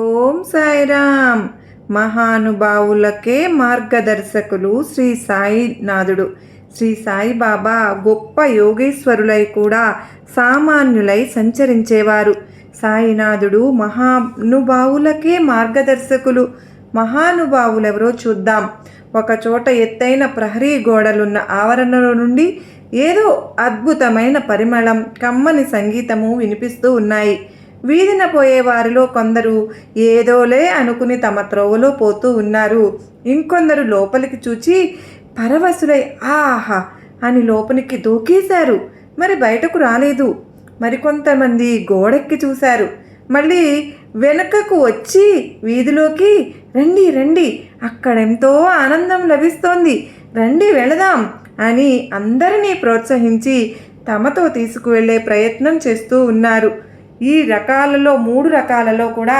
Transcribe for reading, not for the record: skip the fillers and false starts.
ఓం సాయిరామ్. మహానుభావులకే మార్గదర్శకులు శ్రీ సాయినాథుడు. శ్రీ సాయిబాబా గొప్ప యోగేశ్వరులై కూడా సామాన్యులై సంచరించేవారు. సాయినాథుడు మహానుభావులకే మార్గదర్శకులు. మహానుభావులెవరో చూద్దాం. ఒకచోట ఎత్తైన ప్రహరీ గోడలున్న ఆవరణలో నుండి ఏదో అద్భుతమైన పరిమళం, కమ్మని సంగీతము వినిపిస్తూ ఉన్నాయి. వీధిన పోయే వారిలో కొందరు ఏదోలే అనుకుని తమ త్రోవలో పోతూ ఉన్నారు. ఇంకొందరు లోపలికి చూచి పరవశులై ఆహా అని లోపలికి దూకేశారు. మరి బయటకు రాలేదు. మరికొంతమంది గోడెక్కి చూశారు. మళ్ళీ వెనుకకు వచ్చి వీధిలోకి రండి రండి, అక్కడెంతో ఆనందం లభిస్తోంది, రండి వెళదాం అని అందరినీ ప్రోత్సహించి తమతో తీసుకువెళ్ళే ప్రయత్నం చేస్తూ ఉన్నారు. ఈ రకాలలో 3 రకాలలో కూడా